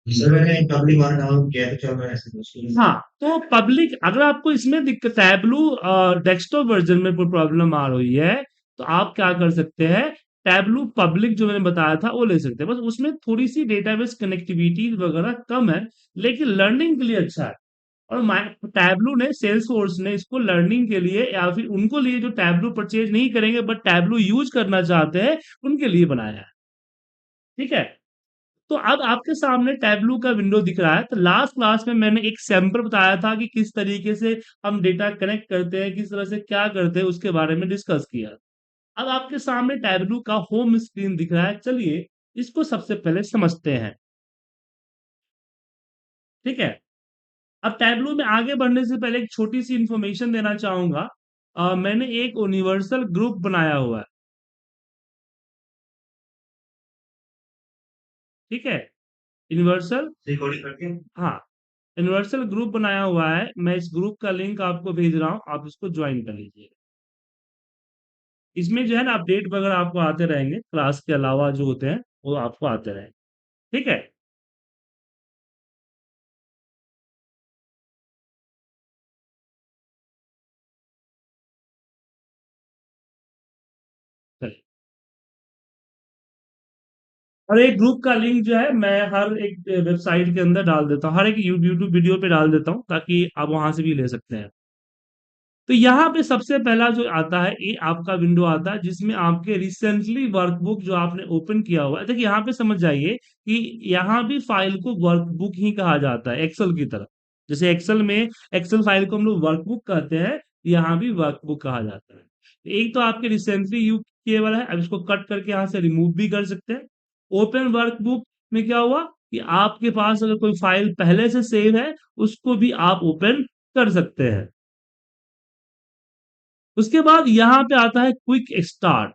Sir मैंने public one download किया तो चल रहा है ऐसे कुछ। हाँ, तो पब्लिक अगर आपको इसमें दिक्कत टैबलू डेस्कटॉप वर्जन में कोई प्रॉब्लम आ रही है, तो आप क्या कर सकते हैं, टैबलू पब्लिक जो मैंने बताया था वो ले सकते हैं। बस उसमें थोड़ी सी डेटाबेस कनेक्टिविटी वगैरह कम है, लेकिन लर्निंग के लिए अच्छा है। और टैबलू ने सेल्स फोर्स ने इसको लर्निंग के लिए या फिर उनको लिए जो टैबलू परचेज नहीं करेंगे बट टैबलू यूज करना चाहते हैं, उनके लिए बनाया है। ठीक है। तो अब आपके सामने टैबलू का विंडो दिख रहा है। तो लास्ट क्लास में मैंने एक सैंपल बताया था कि किस तरीके से हम डेटा कनेक्ट करते हैं, किस तरह से क्या करते हैं, उसके बारे में डिस्कस किया। अब आपके सामने टैबलू का होम स्क्रीन दिख रहा है। चलिए इसको सबसे पहले समझते हैं। ठीक है। अब टैबलू में आगे बढ़ने से पहले एक छोटी सी इंफॉर्मेशन देना चाहूंगा। मैंने एक यूनिवर्सल ग्रुप बनाया हुआ है। ठीक है। यूनिवर्सल, रिकॉर्डिंग करके। हाँ, यूनिवर्सल ग्रुप बनाया हुआ है। मैं इस ग्रुप का लिंक आपको भेज रहा हूँ, आप इसको ज्वाइन कर लीजिए। इसमें जो है ना अपडेट वगैरह आपको आते रहेंगे, क्लास के अलावा जो होते हैं वो आपको आते रहेंगे। ठीक है। चलिए। और एक ग्रुप का लिंक जो है मैं हर एक वेबसाइट के अंदर डाल देता हूँ, हर एक यूट्यूब वीडियो पे डाल देता हूँ, ताकि आप वहां से भी ले सकते हैं। तो यहाँ पे सबसे पहला जो आता है, ये आपका विंडो आता है जिसमें आपके रिसेंटली वर्कबुक जो आपने ओपन किया हुआ है। देखिए यहाँ पे समझ जाइए कि यहाँ भी फाइल को वर्कबुक ही कहा जाता है, एक्सेल की तरह। जैसे एक्सेल में एक्सेल फाइल को हम लोग वर्कबुक कहते हैं, यहाँ भी वर्कबुक कहा जाता है। एक तो आपके रिसेंटली यूज किए वाला है। अब इसको कट करके यहाँ से रिमूव भी कर सकते हैं। ओपन वर्कबुक में क्या हुआ कि आपके पास अगर कोई फाइल पहले से सेव है, उसको भी आप ओपन कर सकते हैं। उसके बाद यहाँ पे आता है क्विक स्टार्ट।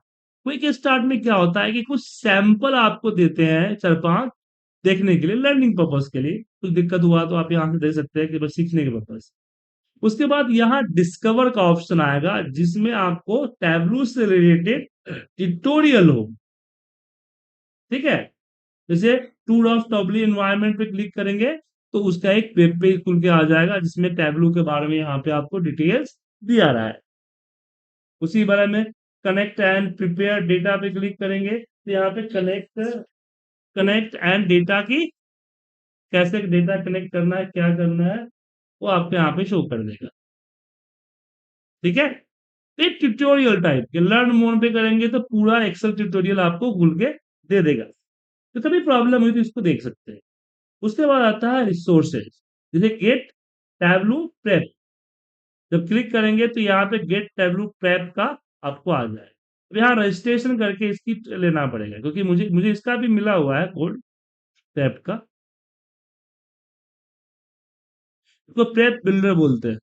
क्विक स्टार्ट में क्या होता है कि कुछ सैंपल आपको देते हैं, चार पांच, देखने के लिए, लर्निंग पर्पस के लिए। कुछ दिक्कत हुआ तो आप यहाँ से देख सकते हैं कि बस सीखने के पर्पस। उसके बाद यहाँ डिस्कवर का ऑप्शन आएगा जिसमें आपको टैबलू से रिलेटेड ट्यूटोरियल हो। ठीक है। जैसे टूर ऑफ टॉबली एनवायरनमेंट पे क्लिक करेंगे तो उसका एक वेब पेज खुल के आ जाएगा जिसमें टैबलू के बारे में यहाँ पे आपको डिटेल्स दिया रहा है। उसी बारे में कनेक्ट एंड प्रिपेयर डेटा पे क्लिक करेंगे तो यहाँ पे कनेक्ट कनेक्ट एंड डेटा की, कैसे डेटा कनेक्ट करना है, क्या करना है, वो आपको यहाँ पे शो कर देगा। ठीक है। तो एक ट्यूटोरियल टाइप के लर्न मोड पे करेंगे तो पूरा एक्सेल ट्यूटोरियल आपको खुल के दे देगा। तो कभी प्रॉब्लम हुई तो इसको देख सकते हैं। उसके बाद आता है रिसोर्सेज, जैसे गेट टैबलू प्रेप। जब क्लिक करेंगे तो यहाँ पे गेट टैबलू प्रेप का आपको आ जाए। अब यहाँ रजिस्ट्रेशन करके इसकी लेना पड़ेगा, क्योंकि मुझे मुझे इसका भी मिला हुआ है कोड प्रेप का। इसको प्रेप बिल्डर बोलते हैं।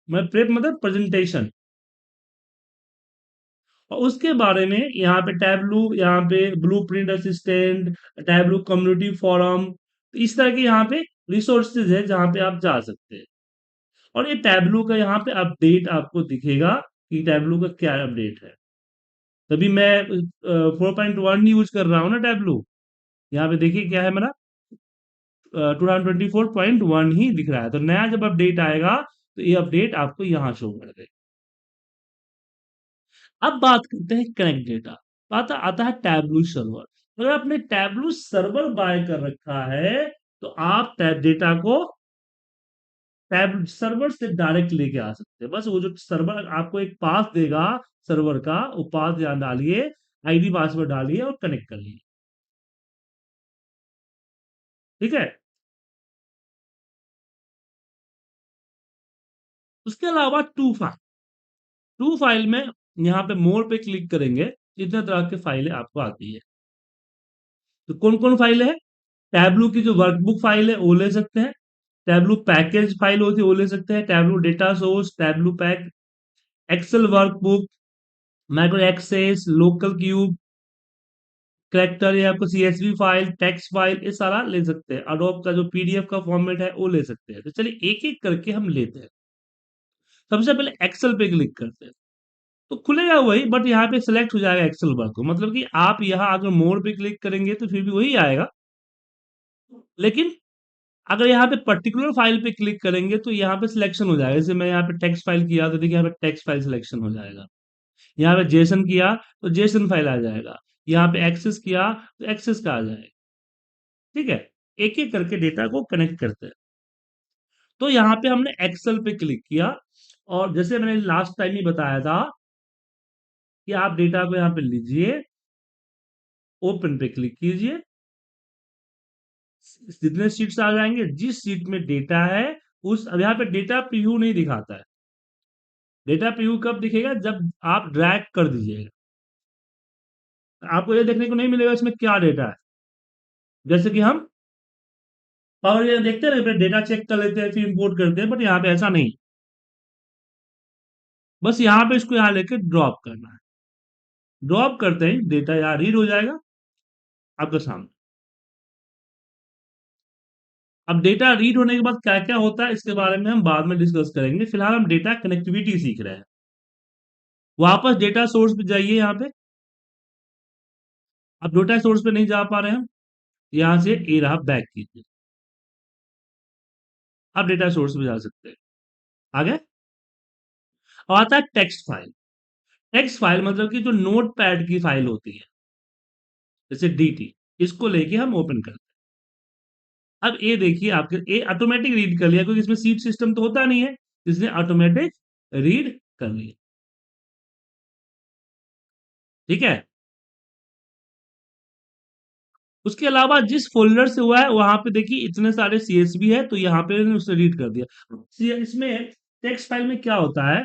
मैं प्रेप मतलब प्रेजेंटेशन। और उसके बारे में यहाँ पे टैबलू, यहाँ पे blue print assistant, tableau community forum, इस तरह के यहाँ पे रिसोर्सेज है जहाँ पे आप जा सकते हैं। और ये टैबलू का यहाँ पे अपडेट आपको दिखेगा कि टैबलू का क्या अपडेट है। तभी मैं 4.1 यूज कर रहा हूँ ना टैबलू। यहाँ पे देखिए क्या है मेरा, 2024.1 ही दिख रहा है। तो नया जब अपडेट आएगा तो ये अपडेट आपको यहाँ शो कर देगा। अब बात करते हैं कनेक्ट डेटा। बात आता है टैबलू सर्वर। अगर आपने टैबलू सर्वर बाय कर रखा है तो आप टैब डेटा को टैब सर्वर से डायरेक्ट लेके आ सकते हैं। बस वो जो सर्वर आपको एक पास देगा सर्वर का, वो पास यहाँ डालिए, आईडी पासवर्ड डालिए और कनेक्ट कर लीजिए। ठीक है। उसके अलावा टू फाइल में यहाँ पे मोर पे क्लिक करेंगे, इतने तरह के फाइलें आपको आती है। तो कौन कौन फाइल है, टैबलू की जो वर्कबुक फाइल है वो ले सकते हैं। टैबलू पैकेज फाइल होती है वो ले सकते हैं। Tableau data source, Tableau pack, Excel workbook, micro access, local cube, character, या आपको सीएसवी फाइल, टेक्स्ट फाइल, ये सारा ले सकते हैं। अडोब का जो पीडीएफ का फॉर्मेट है वो ले सकते हैं। तो चलिए एक एक करके हम लेते हैं। सबसे पहले एक्सेल पे क्लिक करते हैं। तो खुलेगा वही, बट यहाँ पे सिलेक्ट हो जाएगा एक्सेल वर्क, मतलब कि आप यहाँ अगर मोर पे क्लिक करेंगे तो फिर भी वही आएगा, लेकिन अगर यहाँ पे पर्टिकुलर फाइल पे क्लिक करेंगे तो यहाँ पे सिलेक्शन हो जाएगा। जैसे मैं यहाँ पे टेक्स्ट फाइल किया तो देखिए यहाँ पे टेक्स्ट फाइल सिलेक्शन हो जाएगा। यहाँ पे जेसन किया तो जेसन फाइल आ जाएगा। यहाँ पे एक्सेस किया तो एक्सेस का आ जाएगा। ठीक है, एक एक करके डेटा को कनेक्ट करते हैं। तो यहाँ पे हमने एक्सेल पे क्लिक किया, और जैसे मैंने लास्ट टाइम ही बताया था कि आप डेटा को यहाँ पे लीजिए, ओपन पे क्लिक कीजिए, जितने शीट्स आ जाएंगे, जिस शीट में डेटा है उस, अब यहाँ पे डेटा प्रीव्यू नहीं दिखाता है। डेटा प्रीव्यू कब दिखेगा? जब आप ड्रैग कर दीजिएगा, आपको ये देखने को नहीं मिलेगा इसमें क्या डेटा है। जैसे कि हम पावर ये देखते हैं ना, डेटा चेक कर लेते हैं फिर इंपोर्ट करते हैं, बट यहाँ पे ऐसा नहीं। बस यहाँ पे इसको यहाँ लेके ड्रॉप करना है। ड्रॉप करते ही डेटा यहाँ रीड हो जाएगा आपके सामने। अब डेटा रीड होने के बाद क्या क्या होता है इसके बारे में हम बाद में डिस्कस करेंगे। फिलहाल हम डेटा कनेक्टिविटी सीख रहे हैं। वापस डेटा सोर्स पे जाइए। यहाँ पे अब डेटा सोर्स पे नहीं जा पा रहे हैं हम, यहाँ से ए रहा, बैक कीजिए। अब डेटा सोर्स पे जा सकते हैं। आगे और आता है टेक्स्ट फाइल। टेक्स्ट फाइल मतलब कि जो नोट पैड की फाइल होती है, जैसे डीटी, इसको लेके हम ओपन करते हैं। अब ये देखिए आपके ए ऑटोमेटिक रीड कर लिया, क्योंकि इसमें सीट सिस्टम तो होता नहीं है, इसने ऑटोमेटिक रीड कर लिया। ठीक है, उसके अलावा जिस फोल्डर से हुआ है वहां पे देखिए इतने सारे सीएसवी है, तो यहाँ पे उसे रीड कर दिया। इसमें टेक्स्ट फाइल में क्या होता है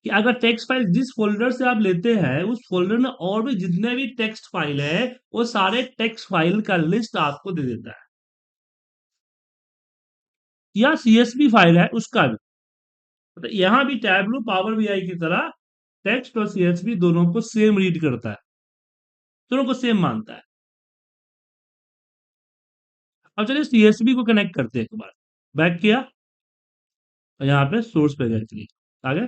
कि अगर टेक्स्ट फाइल जिस फोल्डर से आप लेते हैं उस फोल्डर में और भी जितने भी टेक्स्ट फाइल है, वो सारे टेक्स्ट फाइल का लिस्ट आपको दे देता है, या सीएसवी फाइल है उसका भी। तो यहाँ भी टैबलू पावर बीआई की तरह टेक्स्ट और सीएसवी दोनों को सेम रीड करता है, दोनों को सेम मानता है। अब चलिए सीएसवी को कनेक्ट करते हैं एक बार। बैक किया और यहाँ पे सोर्स पे गए, चलिए आगे।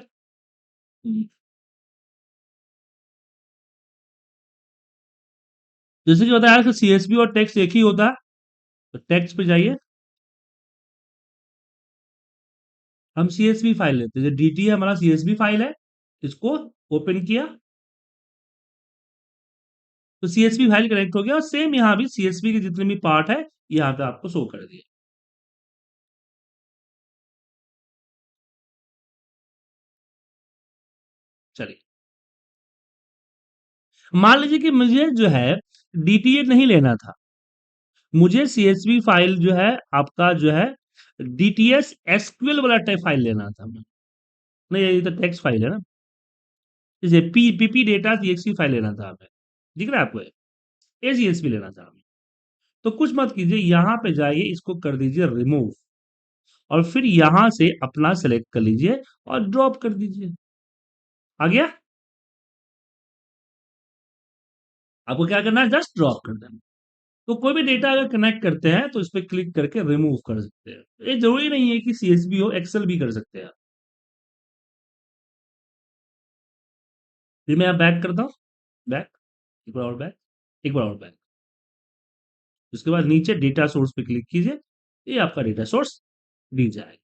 जैसे कि बताया कि सीएसवी और टेक्स्ट एक ही होता है, तो टेक्स्ट पे जाइए, हम सीएसवी फाइल लेते हैं। डीटी है हमारा सीएसवी फाइल है, इसको ओपन किया तो सीएसवी फाइल कनेक्ट हो गया, और सेम यहाँ भी सीएसवी के जितने भी पार्ट है यहाँ पे आपको शो कर दिया। चलिए, मान लीजिए कि मुझे जो है डीटीए नहीं लेना था, मुझे सीएसवी फाइल जो है आपका जो है डीटीएस एसक्यूएल वाला टाइप फाइल लेना था। नहीं, ये तो टेक्स्ट फाइल है ना, जैसे पीपी डेटा सीएक्सवी फाइल लेना था हमें, दिख रहा है आपको? एसीएसवी लेना था हमें। तो कुछ मत कीजिए, यहाँ पे जाइए, इसको कर दीजिए रिमूव, और फिर यहां से अपना सेलेक्ट कर लीजिए और ड्रॉप कर दीजिए। आ गया? आपको क्या करना है? जस्ट ड्रॉप कर देना। तो कोई भी डेटा अगर कनेक्ट करते हैं तो इस पे क्लिक करके रिमूव कर सकते हैं। ये जरूरी नहीं है कि सीएसवी हो, एक्सेल भी कर सकते हैं। फिर मैं यहाँ बैक करता हूँ, बैक, एक बार और बैक, एक बार और बैक। उसके बाद नीचे डेटा सोर्स पे क्लिक कीजिए, ये आपका डेटा सोर्स दी जाएगा।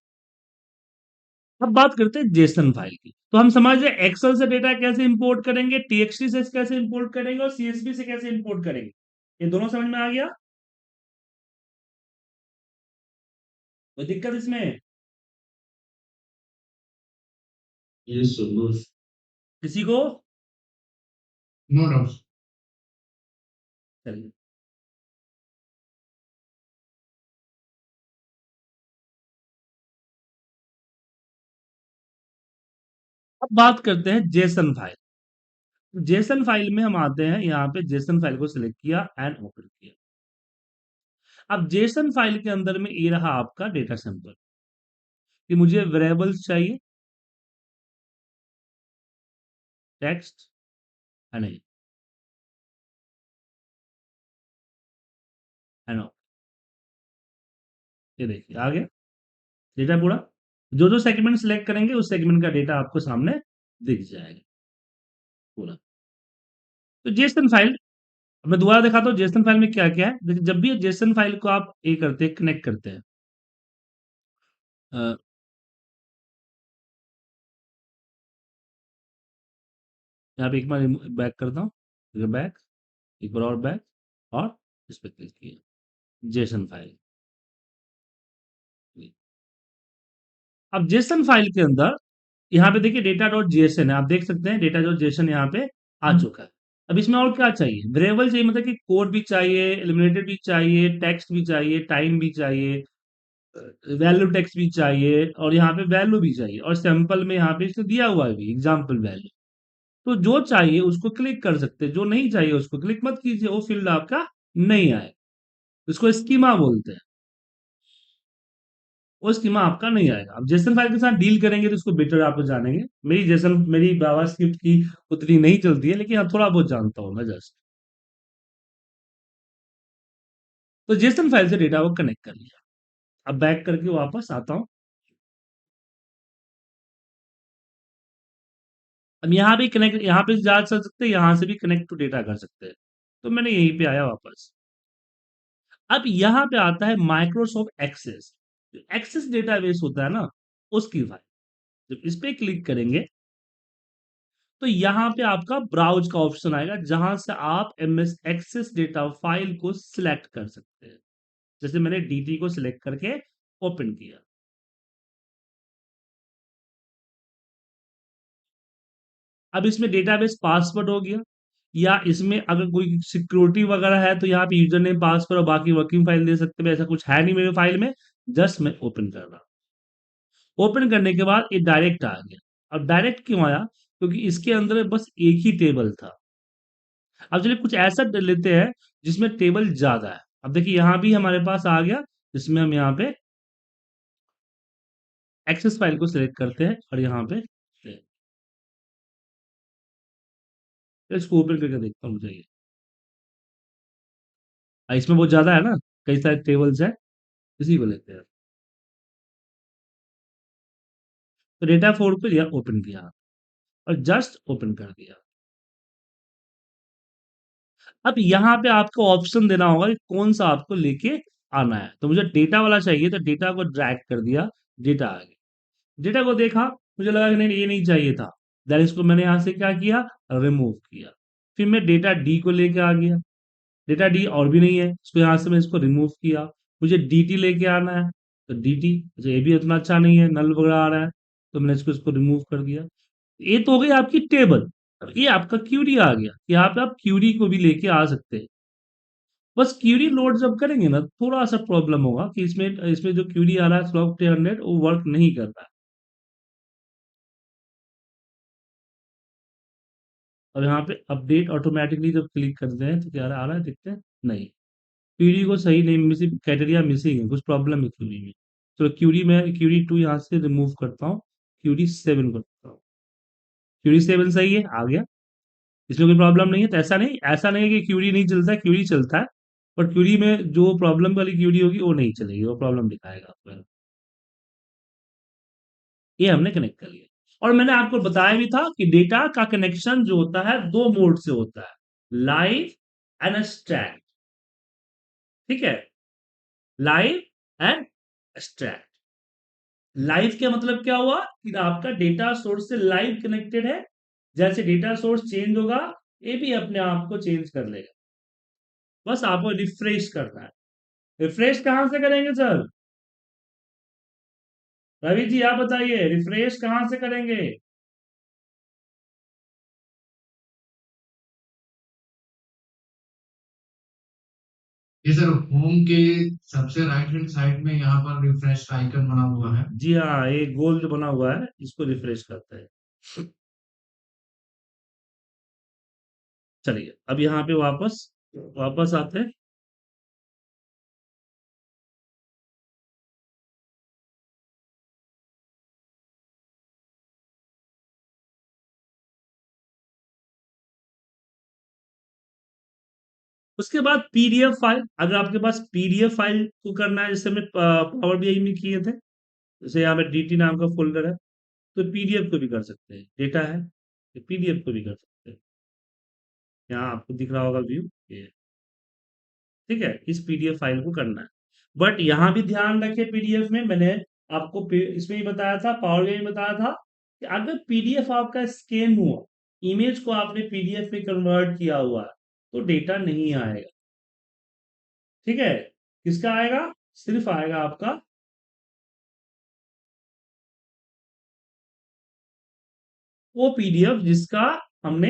अब बात करते हैं जेसन फाइल की। तो हम समझ रहे एक्सेल से डेटा कैसे इंपोर्ट करेंगे, टीएक्सटी से कैसे इंपोर्ट करेंगे, और सीएसवी से कैसे इंपोर्ट करेंगे। ये दोनों समझ में आ गया? कोई दिक्कत इसमें? Yes, sir. Good. किसी को? No doubts. चलिए, अब बात करते हैं जेसन फाइल। जेसन फाइल में हम आते हैं, यहाँ पे जेसन फाइल को सिलेक्ट किया एंड ओपन किया। अब जेसन फाइल के अंदर में ये रहा आपका डेटा सैंपल, कि मुझे वेरिएबल्स चाहिए, टेक्स्ट है नहीं, है ना? ये देखिए आ गया डेटा पूरा। जो जो सेगमेंट सिलेक्ट करेंगे उस सेगमेंट का डेटा आपको सामने दिख जाएगा पूरा। तो जेसन फाइल मैं दोबारा दिखाता हूँ जेसन फाइल में क्या-क्या है। देखिए जब भी जेसन फाइल को आप ये करते हैं कनेक्ट करते हैं अ, यहाँ पे एक बार बैक करता हूँ, फिर बैक, एक बार और बैक और इस पे क्लिक किया, जेसन फाइल। अब जेसन फाइल के अंदर यहाँ पे देखिए डेटा डॉट जेएसएन है, आप देख सकते हैं डेटा डॉट जेएसएन यहाँ पे आ चुका है। अब इसमें और क्या चाहिए? वेरिएबल चाहिए मतलब कि कोड भी चाहिए, एलिमिनेटेड भी चाहिए, टेक्स्ट भी चाहिए, टाइम भी चाहिए, वैल्यू टेक्स्ट भी चाहिए और यहाँ पे वैल्यू भी चाहिए और सैंपल में यहाँ पे इसने दिया हुआ है भी एग्जाम्पल वैल्यू। तो जो चाहिए उसको क्लिक कर सकते हैं, जो नहीं चाहिए उसको क्लिक मत कीजिए, वो फील्ड आपका नहीं आए। इसको स्कीमा बोलते हैं, वो स्कीमा आपका नहीं आएगा। अब जेसन फाइल के साथ डील करेंगे तो उसको बेटर आप लोग जानेंगे। मेरी जावास्क्रिप्ट की उतनी नहीं चलती है, लेकिन हाँ थोड़ा बहुत जानता हूँ मैं जस्ट। तो जेसन फाइल से डेटा को कनेक्ट कर लिया। अब बैक करके वापस आता हूँ। अब यहाँ भी कनेक्ट, यहाँ पे जा सकते हैं, यहाँ से भी कनेक्ट टू डेटा कर सकते हैं। तो मैंने यहीं पे आया वापस। अब यहाँ पे आता है माइक्रोसॉफ्ट एक्सेस। एक्सेस डेटाबेस होता है ना, उसकी फाइल। जब इस पे क्लिक करेंगे तो यहाँ पे आपका ब्राउज का ऑप्शन आएगा, जहां से आप एमएस एक्सेस डेटा फाइल को सिलेक्ट कर सकते हैं। जैसे मैंने डीटी को सिलेक्ट करके ओपन किया। अब इसमें डेटाबेस पासवर्ड हो गया, या इसमें अगर कोई सिक्योरिटी वगैरह है तो यहाँ पे यूजर नेम पासवर्ड और बाकी वर्किंग फाइल दे सकते हैं। ऐसा कुछ है नहीं मेरे फाइल में, जस्ट मैं ओपन कर रहा हूं। ओपन करने के बाद ये डायरेक्ट आ गया। अब डायरेक्ट क्यों आया? क्योंकि इसके अंदर बस एक ही टेबल था। अब चलिए कुछ ऐसा लेते हैं जिसमें टेबल ज्यादा है। अब देखिए यहाँ भी हमारे पास आ गया, जिसमें हम यहाँ पे एक्सेस फाइल को सिलेक्ट करते हैं और यहाँ पे इसको ओपन करके देखता हूँ मुझे ये। इसमें बहुत ज्यादा है ना, कई सारे टेबल्स है, इसी को लेते हैं। तो डेटा फोर पे लिया, ओपन किया और जस्ट ओपन कर दिया। अब यहाँ पे आपको ऑप्शन देना होगा कि कौन सा आपको लेके आना है। तो मुझे डेटा वाला चाहिए, तो डेटा को ड्रैग कर दिया, डेटा आ गया। डेटा को देखा, मुझे लगा कि नहीं ये नहीं चाहिए था, देन इसको मैंने यहाँ से क्या किया, रिमूव किया। फिर मैं डेटा डी को लेके आ गया, डेटा डी और भी नहीं है, इसको यहाँ से मैं इसको रिमूव किया। मुझे डी टी लेके आना है, तो डी टी, अच्छा ये भी उतना अच्छा नहीं है, नल वगैरह आ रहा है, तो मैंने इसको रिमूव कर दिया। ये तो हो गई आपकी टेबल। अब ये आपका क्यूरी आ गया, यहाँ पे आप क्यूरी को भी लेके आ सकते हैं। बस क्यूरी लोड जब करेंगे ना, थोड़ा सा प्रॉब्लम होगा कि इसमें इसमें जो क्यूरी आ रहा है स्लॉक 100 वो वर्क नहीं कर रहा है। और यहाँ पे अपडेट ऑटोमेटिकली जब क्लिक करते हैं तो क्या आ रहा है, देखते हैं नहीं, क्यूरी को सही नहीं, मिसिंग क्राइटेरिया मिसिंग है, कुछ प्रॉब्लम है क्यूरी में। तो क्यूरी में क्यूरी टू यहाँ से रिमूव करता हूँ, क्यूरी सेवन करता हूँ। क्यूरी सेवन सही है, आ गया, इसमें कोई प्रॉब्लम नहीं है। तो ऐसा नहीं है कि क्यूरी नहीं चलता है, क्यूरी चलता है, पर क्यूरी में जो प्रॉब्लम वाली क्यूरी होगी वो नहीं चलेगी, वो प्रॉब्लम दिखाएगा आपको। ये हमने कनेक्ट कर लिया। और मैंने आपको बताया भी था कि डेटा का कनेक्शन जो होता है दो मोड से होता है, लाइव एंड स्टैक। ठीक है, लाइव एंड स्टैक। लाइव का मतलब क्या हुआ कि आपका डेटा सोर्स से लाइव कनेक्टेड है, जैसे डेटा सोर्स चेंज होगा ये भी अपने आप को चेंज कर लेगा। बस आपको रिफ्रेश करना है। रिफ्रेश कहां से करेंगे सर? रवि जी आप बताइए, रिफ्रेश कहां से करेंगे? ये सर होम के सबसे राइट हैंड साइड में यहाँ पर रिफ्रेश का आइकन बना हुआ है। जी हाँ, ये गोल जो बना हुआ है इसको रिफ्रेश करता है। चलिए अब यहाँ पे वापस वापस आते हैं। उसके बाद पीडीएफ फाइल, अगर आपके पास पीडीएफ फाइल को करना है, जैसे हमने पावर बीआई में किए थे, जैसे यहाँ पे डीटी नाम का फोल्डर है, तो पीडीएफ को भी कर सकते हैं, डेटा है तो पीडीएफ को भी कर सकते हैं। यहाँ आपको दिख रहा होगा व्यू, ये ठीक है, इस पीडीएफ फाइल को करना है। बट यहाँ भी ध्यान रखें, पीडीएफ में मैंने आपको इसमें ही बताया था, पावर में बताया था कि अगर पीडीएफ आपका स्कैन हुआ, इमेज को आपने पीडीएफ में कन्वर्ट किया हुआ है, तो डेटा नहीं आएगा। ठीक है, किसका आएगा? सिर्फ आएगा आपका वो पीडीएफ जिसका हमने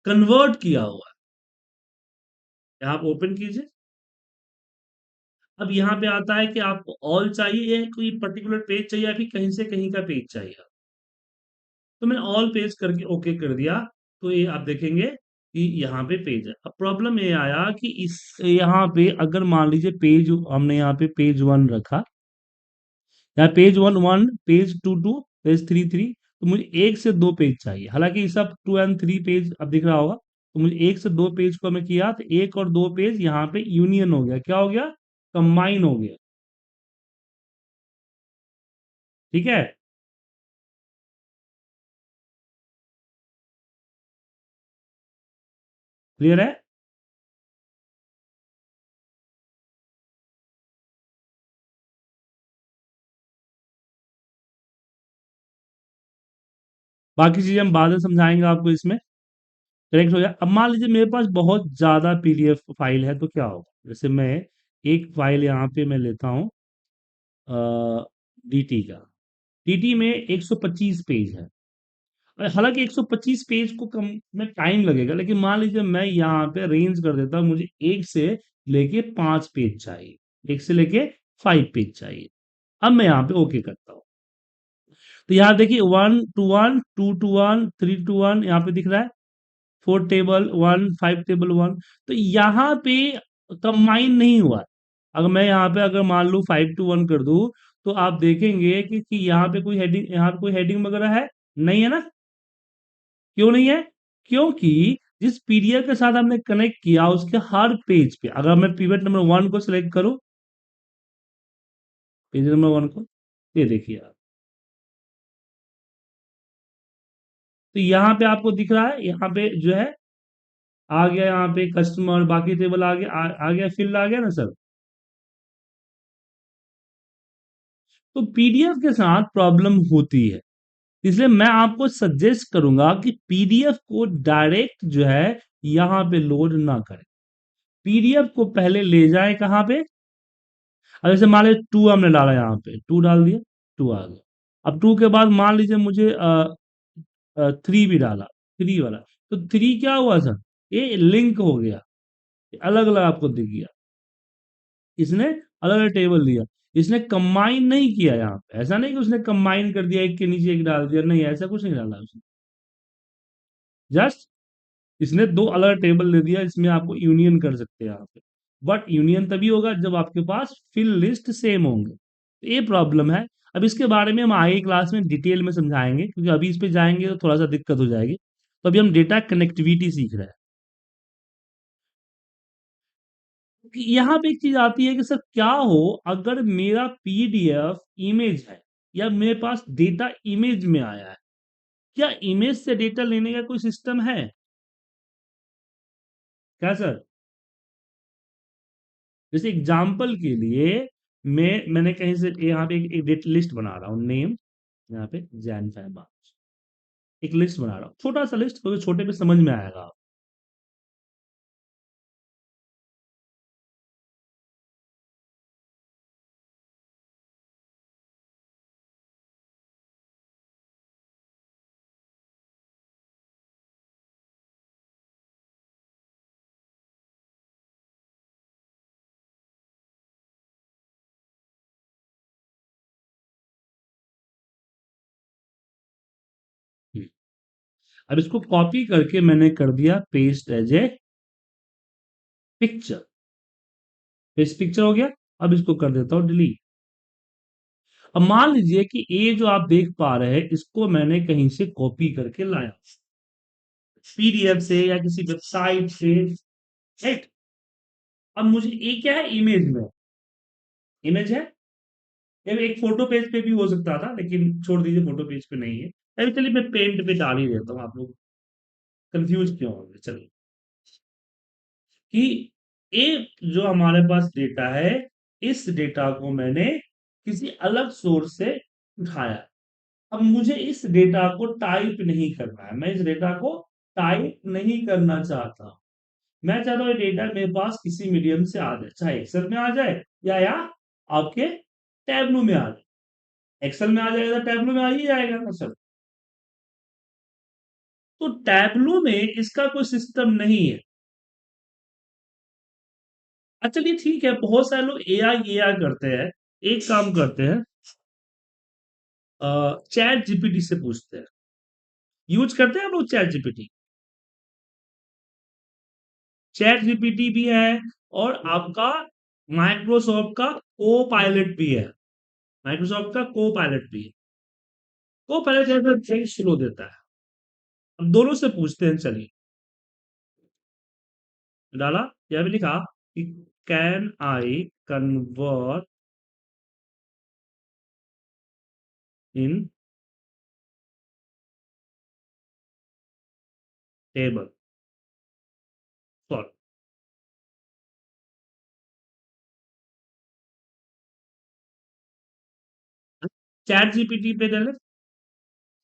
कन्वर्ट किया हुआ है। आप ओपन कीजिए। अब यहाँ पे आता है कि आपको ऑल चाहिए या कोई पर्टिकुलर पेज चाहिए या फिर कहीं से कहीं का पेज चाहिए। तो मैंने ऑल पेज करके ओके कर दिया। तो ये आप देखेंगे कि यहाँ पे पेज है। अब प्रॉब्लम ये आया कि इस यहाँ पे अगर मान लीजिए पेज हमने यहाँ पे पेज 1 रखा, या पेज 1 1, पेज 2 2, पेज 3 3, तो मुझे एक से दो पेज चाहिए। हालांकि ये सब 2 और 3 पेज अब दिख रहा होगा, तो मुझे एक से दो पेज को मैं किया तो एक और दो पेज यहाँ पे यूनियन हो गया। क्या हो गया? कंबाइन हो गया। ठीक है, क्लियर है? बाकी चीजें हम बाद में समझाएंगे आपको। इसमें करेक्ट हो गया। अब मान लीजिए मेरे पास बहुत ज्यादा पीडीएफ फाइल है, तो क्या होगा? जैसे मैं एक फाइल यहाँ पे मैं लेता हूँ डीटी का। डीटी में 125 पेज है। और हालांकि 125 पेज को कम में टाइम लगेगा, लेकिन मान लीजिए मैं यहाँ पे रेंज कर देता हूँ, मुझे एक से लेके 5 पेज चाहिए, एक से लेके 5 पेज चाहिए। अब मैं यहाँ पे ओके करता हूँ। तो यहाँ देखिए 1 to 1, 2 to 1, 3 to 1 यहाँ पे दिख रहा है। 4 टेबल 1, 5 टेबल 1। तो यहाँ पे कंबाइन नहीं हुआ है। अगर मैं यहाँ पे अगर मान लूँ 5 to 1 कर दूं, तो आप देखेंगे कि यहाँ पे कोई हेडिंग, यहाँ पे कोई हेडिंग वगैरह है नहीं, है ना? क्यों नहीं है? क्योंकि जिस पीडीएफ के साथ हमने कनेक्ट किया उसके हर पेज पे, अगर मैं पिवट नंबर 1 को सिलेक्ट करूं, पेज नंबर 1 को, ये देखिए आप, तो यहाँ पे आपको दिख रहा है, यहाँ पे जो है आ गया, यहाँ पे कस्टमर बाकी टेबल आ गया, आ गया, फिल आ गया ना सर। तो पीडीएफ के साथ प्रॉब्लम होती है, इसलिए मैं आपको सजेस्ट करूंगा कि पीडीएफ को डायरेक्ट जो है यहाँ पे लोड ना करें। पीडीएफ को पहले ले जाए कहाँ पे? अब जैसे मान लीजिए 2 हमने डाला, यहाँ पे 2 डाल दिया, 2 आ गया। अब 2 के बाद मान लीजिए मुझे 3 भी डाला, 3 वाला, तो 3 क्या हुआ सर? ये लिंक हो गया, अलग अलग आपको दिख गया। इसने अलग अलग टेबल दिया, इसने कंबाइन नहीं किया। यहाँ पे ऐसा नहीं कि उसने कंबाइन कर दिया, एक के नीचे एक डाल दिया, नहीं, ऐसा कुछ नहीं डाला उसने। जस्ट इसने दो अलग टेबल दे दिया, इसमें आपको यूनियन कर सकते हैं यहाँ पे। बट यूनियन तभी होगा जब आपके पास फिल लिस्ट सेम होंगे। तो ये प्रॉब्लम है। अब इसके बारे में हम आगे क्लास में डिटेल में समझाएंगे, क्योंकि अभी इस पे जाएंगे तो थोड़ा सा दिक्कत हो जाएगी। तो अभी हम डेटा कनेक्टिविटी सीख रहे हैं। कि यहाँ पे एक चीज आती है कि सर क्या हो अगर मेरा पीडीएफ इमेज है, या मेरे पास डेटा इमेज में आया है, क्या इमेज से डेटा लेने का कोई सिस्टम है क्या सर? जैसे एग्जाम्पल के लिए मैंने कहीं से यहाँ पे एक डेट लिस्ट बना रहा हूँ, नेम यहाँ पे जैन फैमा, एक लिस्ट बना रहा हूँ, छोटा सा लिस्ट, क्योंकि छोटे पे समझ में आएगा। हम्म, अब इसको कॉपी करके मैंने कर दिया paste as a picture. Paste picture हो गया। अब इसको कर देता हूँ डिलीट। अब मान लीजिए कि ये जो आप देख पा रहे हैं, इसको मैंने कहीं से कॉपी करके लाया, पीडीएफ से या किसी वेबसाइट से, राइट? अब मुझे ये क्या है? इमेज में, इमेज है। ये एक फोटो पेज पे भी हो सकता था, लेकिन छोड़ दीजिए, फोटो पेज पे नहीं है। अभी चलिए मैं पेंट पे डाल ही देता हूँ, आप लोग कंफ्यूज क्यों होंगे। चलिए, कि एक जो हमारे पास डेटा है, इस डेटा को मैंने किसी अलग सोर्स से उठाया। अब मुझे इस डेटा को टाइप नहीं करना है, मैं इस डेटा को टाइप नहीं करना चाहता। मैं चाहता हूँ ये डेटा मेरे पास किसी मीडियम से आ जाए, चाहे एक्सेल में आ जाए या आपके टैबलू में आ जाए। एक्सेल में आ जाएगा तो टैबलू में आ ही जाएगा ना सर। तो टैबलू में इसका कोई सिस्टम नहीं है। अच्छा, चलिए ठीक है, बहुत सारे लोग एआई करते हैं। एक काम करते हैं, चैट जीपीटी से पूछते हैं। यूज करते हैं आप लोग चैट जीपीटी? चैट जीपीटी भी है, और आपका माइक्रोसॉफ्ट का को पायलट भी है। माइक्रोसॉफ्ट का को पायलट भी है। को पायलट जैसा थोड़ा स्लो देता है। अब दोनों से पूछते हैं, चलिए। डाला, यह भी लिखा कि can I convert in table for. Chat GPT पे डाले,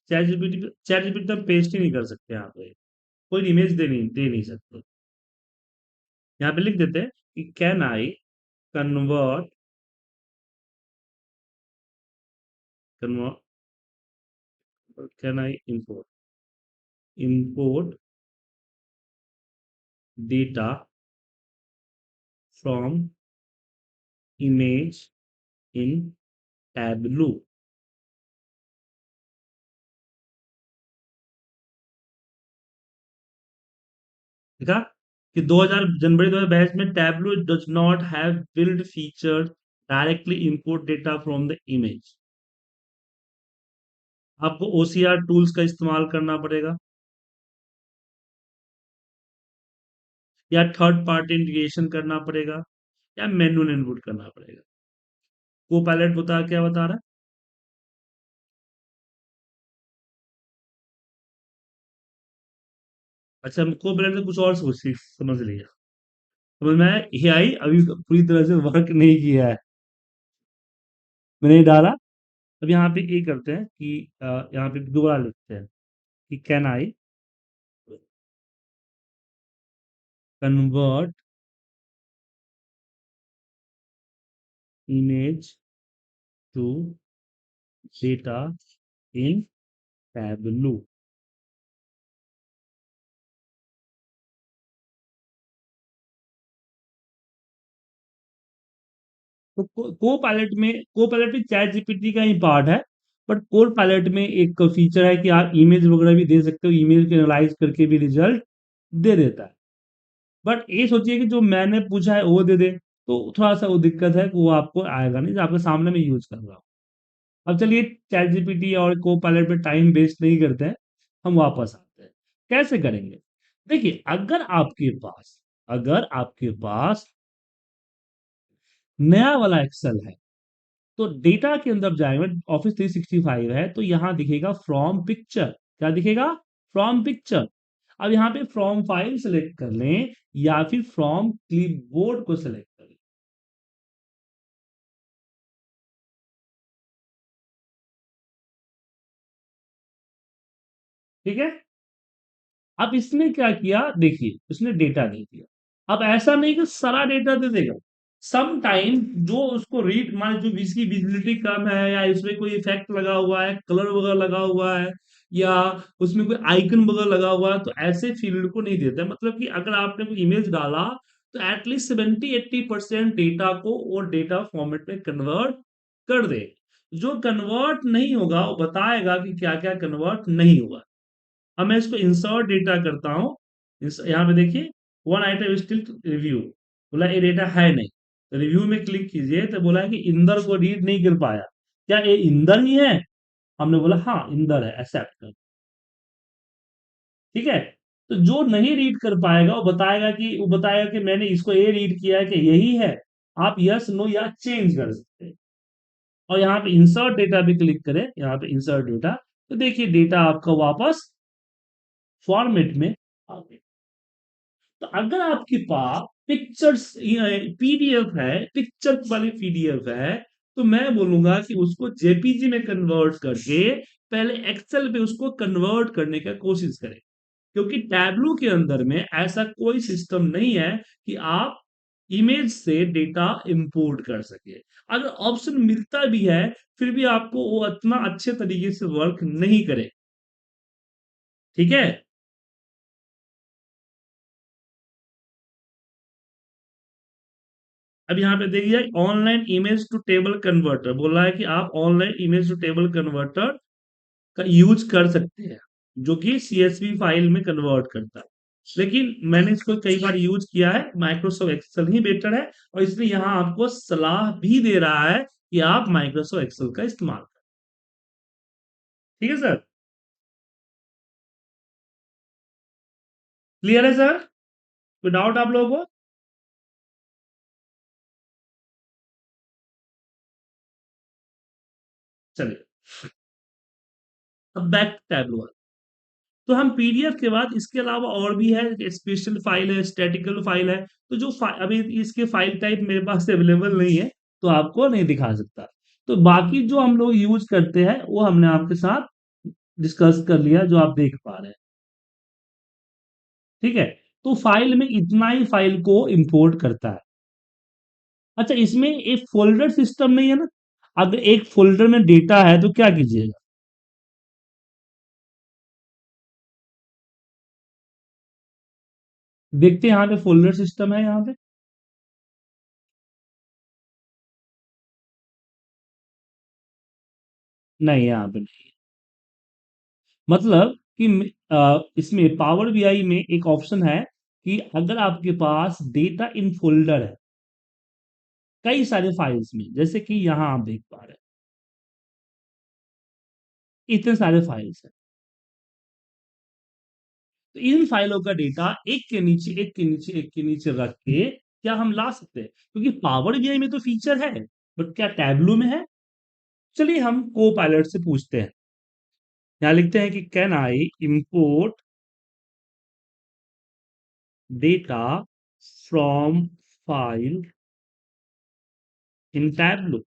चैट जीपीटी तो पेस्ट ही नहीं कर सकते यहाँ पे, कोई इमेज दे नहीं सकते। यहाँ पे लिख देते हैं कि can I convert convert can I import data from image in tableau. देखा कि 2000 जनवरी 2022 में tableau does not have build feature directly import data from the image. आपको ओसीआर टूल्स का इस्तेमाल करना पड़ेगा, या थर्ड पार्टी इंटीग्रेशन करना पड़ेगा, या मैनुअल इनपुट करना पड़ेगा। को पायलट बता क्या बता रहा है? अच्छा, हम को पायलट से कुछ और समझ लिया। समझ में आया, एआई अभी पूरी तरह से वर्क नहीं किया है, मैंने ये डाला। अब यहाँ पे ये करते हैं कि यहाँ पे दोबारा लिखते हैं कि can I convert image to data in Tableau. तो को पायलट में, को पायलट भी चैट जीपीटी का ही पार्ट है, बट को पायलट में एक फीचर है कि आप इमेज वगैरह भी दे सकते हो, इमेज को एनालाइज करके भी रिजल्ट दे देता है। बट ये सोचिए कि जो मैंने पूछा है वो दे दे, तो थोड़ा सा वो दिक्कत है कि वो आपको आएगा नहीं, जो आपके सामने में यूज कर रहा हूँ। अब चलिए, चैट जीपीटी और को पायलट पे टाइम वेस्ट नहीं करते हैं, हम वापस आते हैं। कैसे करेंगे? देखिए, अगर आपके पास नया वाला एक्सेल है, तो डेटा के अंदर जाएंगे, ऑफिस 365 है तो यहां दिखेगा फ्रॉम पिक्चर। क्या दिखेगा? From picture. अब यहां पे फ्रॉम फाइल सेलेक्ट कर लें, या फिर फ्रॉम क्लिपबोर्ड को सेलेक्ट कर लें। ठीक है। अब इसने क्या किया, देखिए उसने डेटा नहीं दिया। अब ऐसा नहीं कि सारा डेटा दे देगा, सम टाइम जो उसको रीड, मान जो इसकी विजिबिलिटी कम है, या इसमें कोई इफेक्ट लगा हुआ है, कलर वगैरह लगा हुआ है, या उसमें कोई आइकन वगैरह लगा हुआ है, तो ऐसे फील्ड को नहीं देता है। मतलब कि अगर आपने कोई इमेज डाला, तो एटलीस्ट 70-80% डेटा को वो डेटा फॉर्मेट में कन्वर्ट कर दे। जो कन्वर्ट नहीं होगा वो बताएगा कि क्या क्या कन्वर्ट नहीं हुआ। अब मैं इसको इंसर्ट डेटा करता हूँ। यहाँ पे देखिए, वन आइटम स्टिल रिव्यू, बोला ये डेटा है नहीं। तो रिव्यू में क्लिक कीजिए तो बोला है कि इंदर को रीड नहीं कर पाया। क्या ये इंदर ही है? हमने बोला हाँ इंदर है, एक्सेप्ट कर। ठीक है। तो जो नहीं रीड कर पाएगा वो बताएगा कि मैंने इसको ये रीड किया है कि यही है। आप यस नो या चेंज कर सकते हैं। और यहाँ पे इंसर्ट डेटा भी क्लिक करें, यहाँ पे इंसर्ट डेटा, तो देखिए डेटा आपका वापस फॉर्मेट में आ गया। तो अगर आपके पास पिक्चर्स पीडीएफ है, पिक्चर वाली पीडीएफ है, तो मैं बोलूंगा कि उसको जेपीजी में कन्वर्ट करके पहले एक्सेल पे उसको कन्वर्ट करने का कोशिश करें, क्योंकि टैबलू के अंदर में ऐसा कोई सिस्टम नहीं है कि आप इमेज से डेटा इंपोर्ट कर सके। अगर ऑप्शन मिलता भी है, फिर भी आपको वो इतना अच्छे तरीके से वर्क नहीं करे। ठीक है। अब यहाँ पे देखिए online image to table converter बोल रहा है कि आप online image to table converter का यूज कर सकते हैं, जो कि सीएसवी फाइल में कन्वर्ट करता है। लेकिन मैंने इसको कई बार यूज किया है, माइक्रोसॉफ्ट एक्सेल ही बेटर है, और इसलिए यहाँ आपको सलाह भी दे रहा है कि आप माइक्रोसॉफ्ट एक्सेल का इस्तेमाल करें। ठीक है सर। क्लियर है सर? कोई डाउट आप लोगों को? चलिए, अब बैक टैब। तो हम पीडीएफ के बाद इसके अलावा और भी है, स्पेशल फाइल है, स्टैटिकल फाइल है, तो जो अभी इसके फाइल टाइप मेरे पास अवेलेबल नहीं है, तो आपको नहीं दिखा सकता। तो बाकी जो हम लोग यूज करते हैं वो हमने आपके साथ डिस्कस कर लिया, जो आप देख पा रहे हैं। ठीक है। तो फाइल में इतना ही फाइल को इंपोर्ट करता है। अच्छा, इसमें एक फोल्डर सिस्टम नहीं है ना? अगर एक फोल्डर में डेटा है तो क्या कीजिएगा? देखते हैं यहाँ पे फोल्डर सिस्टम है यहाँ पे? नहीं, यहाँ पे नहीं। मतलब कि इसमें पावर बीआई में एक ऑप्शन है कि अगर आपके पास डेटा इन फोल्डर है कई सारे फाइल्स में, जैसे कि यहां आप देख पा रहे हैं इतने सारे फाइल्स हैं, तो इन फाइलों का डेटा एक के नीचे एक के नीचे एक के नीचे रख के क्या हम ला सकते हैं? क्योंकि पावर बीआई में तो फीचर है, बट क्या टैबलू में है? चलिए हम को पायलट से पूछते हैं। यहां लिखते हैं कि can I import data from file in tableau.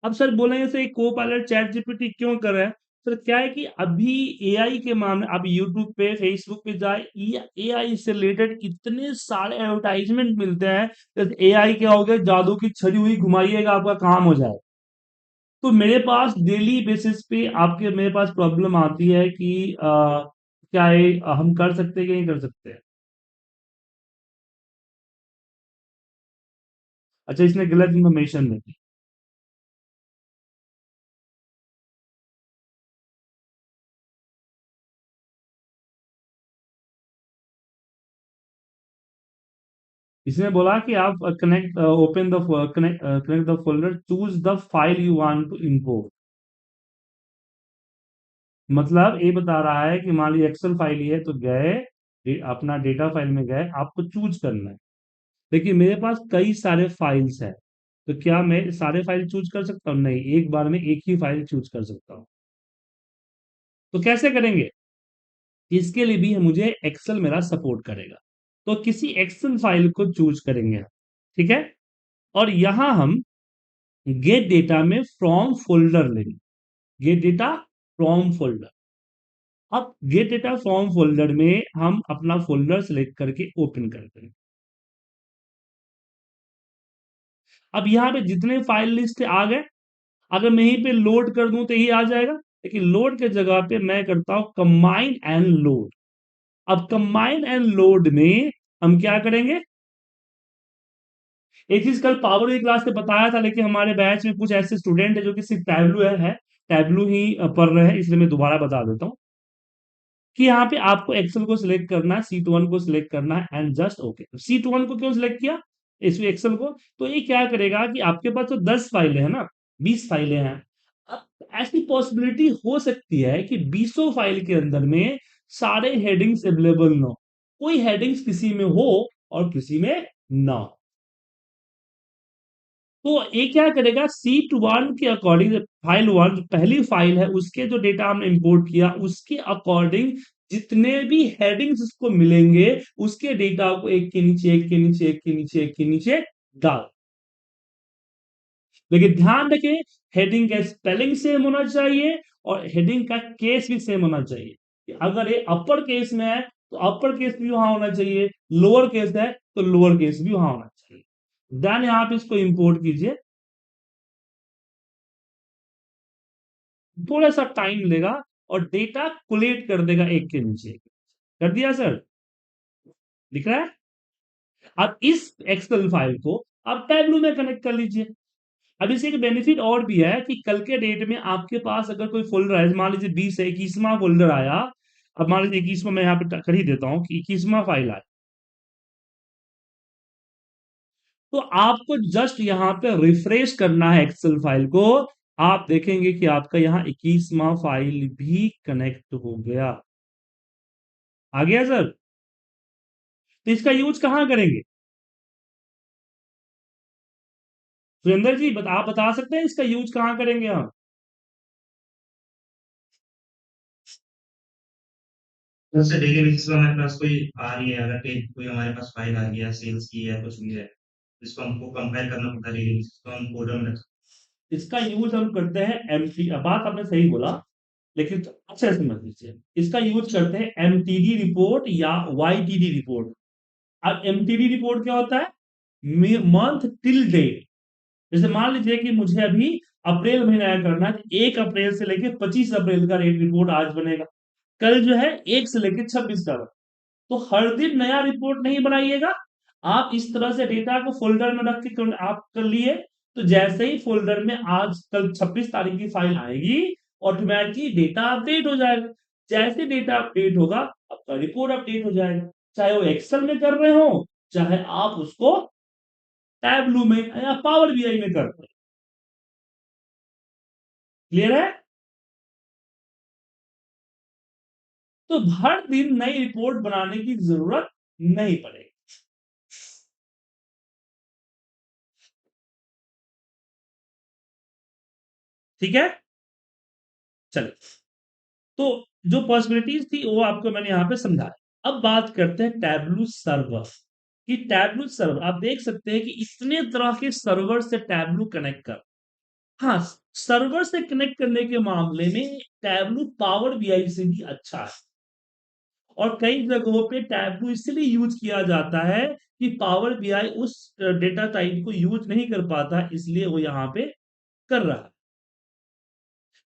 अब सर बोलेंगे सर को पायलट चैट जीपीटी क्यों कर रहा है? सर क्या है कि अभी एआई के मामले, अब यूट्यूब पे फेसबुक पे जाए, एआई से रिलेटेड इतने सारे एडवर्टाइजमेंट मिलते हैं। एआई क्या हो गया, जादू की छड़ी हुई घुमाइएगा आपका काम हो जाए। तो मेरे पास डेली बेसिस पे आपके मेरे पास प्रॉब्लम आती है कि क्या है, हम कर सकते हैं कि नहीं कर सकते? अच्छा, इसने गलत इन्फॉर्मेशन दी। इसने बोला कि आप connect open the connect the folder, choose the file you want to import. मतलब ये बता रहा है कि मान लीजिए एक्सेल फाइल ही है, तो गए अपना डेटा फाइल में गए, आपको चूज करना है। लेकिन मेरे पास कई सारे फाइल्स हैं, तो क्या मैं सारे फाइल चूज कर सकता हूँ? नहीं, एक बार में एक ही फाइल चूज कर सकता हूँ। तो कैसे करेंगे? इसके लिए भी मुझे एक्सेल मेरा सपोर्ट करेगा। तो किसी एक्सेल फाइल को चूज करेंगे। ठीक है। और यहां हम गेट डेटा में फ्रॉम फोल्डर लेंगे। Gate data from folder. अब गेट डेटा फ्रॉम फोल्डर में हम अपना फोल्डर सेलेक्ट करके ओपन करते हैं। अब यहाँ पे जितने फाइल लिस्ट आ गए, अगर मैं यहीं पे लोड कर दूं तो ये आ जाएगा, लेकिन लोड के जगह पे मैं करता हूं कंबाइन एंड लोड। अब कंबाइन एंड लोड में हम क्या करेंगे? एक चीज कल पावर की क्लास में बताया था, लेकिन हमारे बैच में कुछ ऐसे स्टूडेंट है जो कि सिर्फ टैबलू है टैबलू ही पढ़ रहे हैं, इसलिए मैं दोबारा बता देता हूँ कि यहाँ पे आपको एक्सेल को सिलेक्ट करना है, सीट वन को सिलेक्ट करना है and just okay. Seat one को क्यों सिलेक्ट किया, इस एक्सेल को? तो ये क्या करेगा कि आपके पास तो 10 फाइलें हैं ना, 20 फाइलें हैं। अब ऐसी पॉसिबिलिटी हो सकती है कि 20 फाइल के अंदर में सारे हेडिंग्स अवेलेबल ना हो, कोई हेडिंग्स किसी में हो और किसी में ना हो। तो ये क्या करेगा, सीट वन के अकॉर्डिंग, फाइल वन पहली फाइल है उसके जो डेटा हमने इंपोर्ट किया उसके अकॉर्डिंग जितने भी हेडिंग्स उसको मिलेंगे उसके डेटा को एक के नीचे एक के नीचे एक के नीचे एक के नीचे डाल। लेकिन ध्यान रखें, हेडिंग का स्पेलिंग सेम होना चाहिए और हेडिंग का केस भी सेम होना चाहिए। कि अगर ये अपर केस में है तो अपर केस भी वहां होना चाहिए, लोअर केस है तो लोअर केस भी वहां होना चाहिए। देन यहां पे इसको इंपोर्ट कीजिए, थोड़ा सा टाइम लेगा और डेटा कोलेट कर देगा एक के नीचे एक। कर दिया सर, दिख रहा है? अब इस एक्सेल फाइल को आप टैबलू में कनेक्ट कर लीजिए। अब इसे एक बेनिफिट और भी है कि कल के डेट में आपके पास अगर कोई फोल्डर है, मान लीजिए 20 है, 21वां फोल्डर आया, अब मान लीजिए 21वां मैं यहाँ पे कर ही देता हूँ कि 21वां फाइल आया, तो आपको जस्ट यहाँ पे रिफ्रेश करना है एक्सेल फाइल को, आप देखेंगे कि आपका यहाँ 21वां फाइल भी कनेक्ट हो गया। आ गया सर? तो इसका यूज कहां करेंगे सुरेंद्र जी, आप बता सकते हैं इसका यूज कहां करेंगे हम? जैसे डेली बेसिस पे हमारे पास कोई आ रही है, अगर कहीं कोई हमारे पास फाइल आ गई है, सेल्स की है, कुछ भी है, जिसको हमको कंपेयर करना पड़ता है डेली बेसिस पे, हम फोल्डर में रख इसका यूज हम करते हैं एमटी, बात आपने सही बोला, लेकिन तो अच्छे से समझ लीजिए, इसका यूज करते हैं एमटीडी रिपोर्ट या वाईटीडी रिपोर्ट। अब एमटीडी रिपोर्ट क्या होता है, मंथ टिल डेट। जैसे मान लीजिए कि मुझे अभी अप्रैल महीना करना है, 1 अप्रैल से लेकर 25 अप्रैल का रेट रिपोर्ट आज बनेगा, कल जो है 1 से लेकर 26 का। तो हर दिन नया रिपोर्ट नहीं बनाइएगा, आप इस तरह से डेटा को फोल्डर में रख के आप कर लिए, तो जैसे ही फोल्डर में आज कल 26 तारीख की फाइल आएगी ऑटोमेटिकली डेटा अपडेट हो जाएगा। जैसे डेटा अपडेट होगा आपका रिपोर्ट अपडेट हो जाएगा, चाहे वो एक्सेल में कर रहे हो चाहे आप उसको टैबलू में या पावर बीआई में कर रहे हो। क्लियर है? तो हर दिन नई रिपोर्ट बनाने की जरूरत नहीं पड़ेगी। ठीक है, चलिए। तो जो पॉसिबिलिटीज थी वो आपको मैंने यहां पे समझाया। अब बात करते हैं टैबलू सर्वर कि टैबलू सर्वर आप देख सकते हैं कि इतने तरह के सर्वर से टैबलू कनेक्ट कर, हाँ, सर्वर से कनेक्ट करने के मामले में टैबलू पावर बीआई से भी अच्छा है। और कई जगहों पे टैबलू इसलिए यूज किया जाता है कि पावर बीआई उस डेटा टाइप को यूज नहीं कर पाता, इसलिए वो यहाँ पे कर रहा है।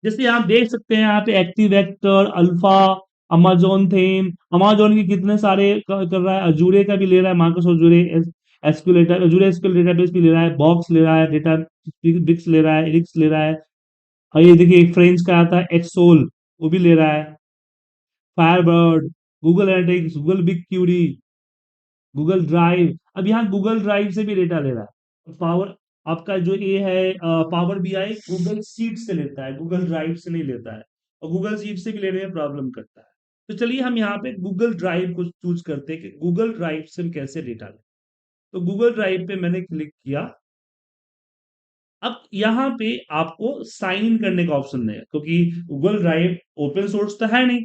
जैसे आप देख सकते हैं यहाँ पे active actor, alpha, Amazon theme, Amazon के कितने सारे कर रहा है, अजूरे का भी ले रहा है, मार्कस अजूरे एसक्यूएल, अजूरे एसक्यूएल डेटाबेस भी ले रहा है, बॉक्स ले रहा है, डेटा बिक्स ले रहा है, एरिक्स ले रहा है, और ये देखिए एक फ्रेंच का आता है एक्सोल, वो भी ले रहा है, Firebird, Google Analytics, Google BigQuery, Google Drive, अब यहाँ गूगल ड्राइव से भी डेटा ले रहा है। पावर आपका जो ये है पावर बीआई गूगल शीट से लेता है, गूगल ड्राइव से नहीं लेता है, और गूगल शीट से भी लेने में प्रॉब्लम करता है। तो चलिए हम यहाँ पे गूगल ड्राइव को चूज करते हैं कि गूगल ड्राइव से हम कैसे डेटा लें। तो गूगल ड्राइव पे मैंने क्लिक किया। अब यहाँ पे आपको साइन इन करने का ऑप्शन है, क्योंकि गूगल ड्राइव ओपन सोर्स तो है नहीं,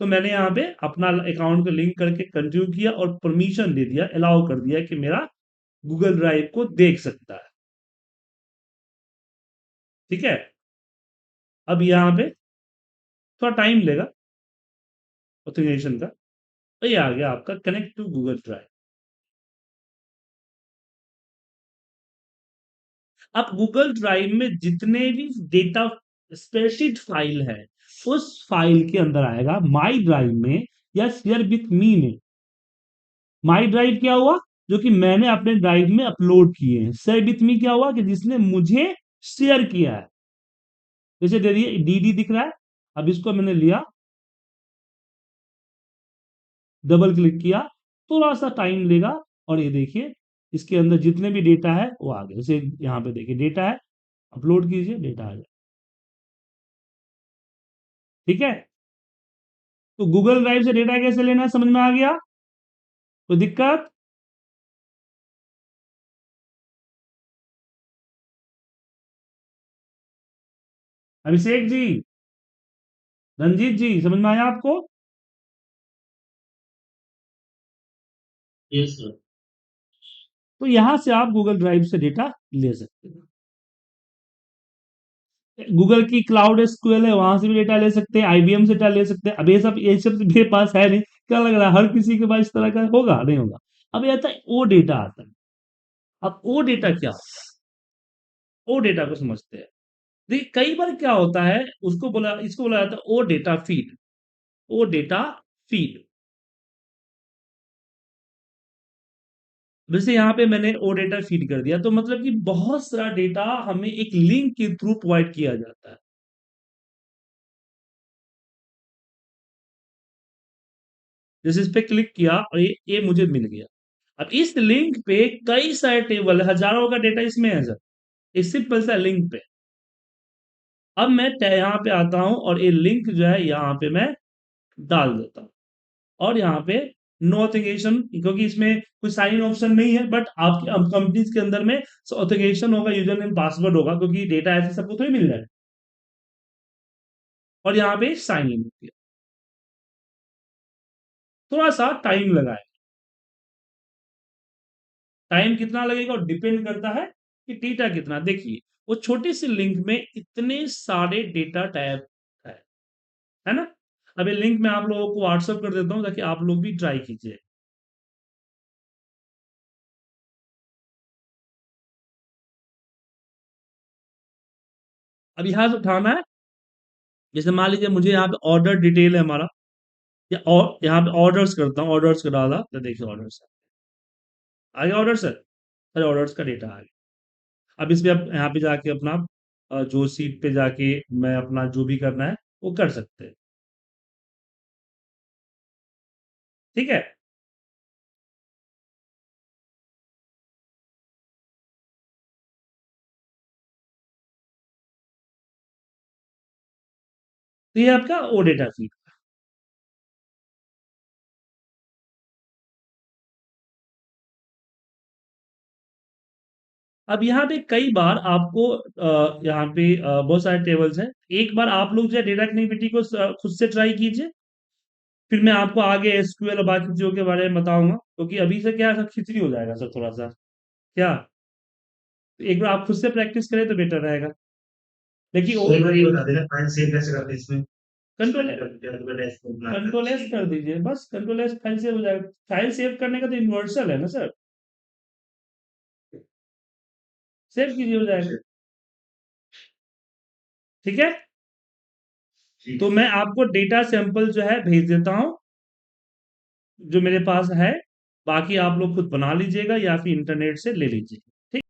तो मैंने यहाँ पे अपना अकाउंट को लिंक करके कंटिन्यू किया और परमिशन दे दिया, अलाउ कर दिया कि मेरा गूगल ड्राइव को देख सकता है। ठीक है, अब यहाँ पे थोड़ा टाइम लेगा ऑथेंटिकेशन का, तो ये आ गया आपका कनेक्ट टू गूगल ड्राइव। अब गूगल ड्राइव में जितने भी डेटा स्प्रेडशीट फाइल है उस फाइल के अंदर आएगा माई ड्राइव में या शेयर विथ मी में। माई ड्राइव क्या हुआ, जो कि मैंने अपने ड्राइव में अपलोड किए हैं, शेयर विथ मी क्या हुआ कि जिसने मुझे शेयर किया है। जैसे दे दिए डीडी दिख रहा है, अब इसको मैंने लिया, डबल क्लिक किया, थोड़ा सा टाइम लेगा, और ये देखिए इसके अंदर जितने भी डेटा है वो आ गए। जैसे यहाँ पे देखिए डेटा है, अपलोड कीजिए, डेटा आ जाए। ठीक है, तो गूगल ड्राइव से डेटा कैसे लेना है समझ में आ गया? कोई दिक्कत? अभिषेक जी, रंजीत जी, समझ में आया आपको? Yes sir. तो यहां से आप गूगल ड्राइव से डेटा ले सकते हैं। गूगल की क्लाउड एसक्यूएल है, वहां से भी डेटा ले सकते हैं, आईबीएम से डेटा ले सकते हैं। अब ये सब मेरे पास है नहीं, क्या लग रहा है हर किसी के पास इस तरह का होगा? नहीं होगा। अब ये आता है ओ डेटा आता है। अब ओ डेटा क्या होता है? ओ डेटा को समझते हैं। देखिए कई बार क्या होता है, इसको बोला जाता है ओ डेटा फीड। ओ डेटा फीड। वैसे यहाँ पे मैंने ओ डेटा फीड कर दिया, तो मतलब कि बहुत सारा डेटा हमें एक लिंक के थ्रू प्रोवाइड किया जाता है। जैसे इस पे क्लिक किया और ये मुझे मिल गया। अब इस लिंक पे कई सारे टेबल, हजारों का डेटा इसमें है सर, इस सिंपल सा लिंक पे। अब मैं यहाँ पे आता हूं और ये लिंक जो है यहाँ पे मैं डाल देता हूं, और यहाँ पे नो ऑथेंटिकेशन, क्योंकि इसमें कोई साइन इन ऑप्शन नहीं है, बट आपकी कंपनीज के अंदर में ऑथेंटिकेशन होगा, यूजर नेम पासवर्ड होगा, क्योंकि डेटा ऐसे सबको थोड़ी मिल जाए। और यहाँ पे साइन इन किया। थोड़ा सा टाइम लगाए। टाइम कितना लगेगा और डिपेंड करता है कि डेटा कितना। देखिए वो छोटी सी लिंक में इतने सारे डेटा टैब है ना। अब ये लिंक मैं आप लोगों को व्हाट्सअप कर देता हूं, ताकि आप लोग भी ट्राई कीजिए। अब यहां से उठाना है। जैसे मान लीजिए मुझे यहाँ पे ऑर्डर डिटेल है हमारा, या और यहाँ पे ऑर्डर्स करता हूँ, ऑर्डर्स का डाला तो देखिए ऑर्डर्स आ गया। ऑर्डर सर, अरे ऑर्डर्स का डेटा आ गया। अब इसमें आप यहाँ पे जाके अपना जो सीट पे जाके मैं अपना जो भी करना है वो कर सकते हैं। ठीक है। तो ये आपका ओ डेटा फीड। अब यहाँ पे कई बार आपको यहाँ पे बहुत सारे टेबल्स हैं। एक बार आप लोग जो है डेटा कनेक्टिविटी को खुद से ट्राई कीजिए, फिर मैं आपको आगे एसक्यूएल और बाकी चीजों के बारे में बताऊंगा, क्योंकि अभी से क्या है, सब खिचड़ी हो जाएगा सर थोड़ा सा। क्या, तो एक बार आप खुद से प्रैक्टिस करें तो बेटर रहेगा। लेकिन तो एक बार ये बता देना फाइल सेव कैसे करते हैं इसमें? कंट्रोल डैशबोर्ड बनाकर। कंट्रोल एस कर दीजिए, बस कंट्रोल एस, फाइल सेव हो जाएगा। फाइल सेव करने का तो यूनिवर्सल है ना सर, सेव कीजिए हो जाएगा। ठीक है। ठीक तो है मैं सर। आपको डेटा सैंपल जो है भेज देता हूं, जो मेरे पास है। बाकी आप लोग खुद बना लीजिएगा या फिर इंटरनेट से ले लीजिए।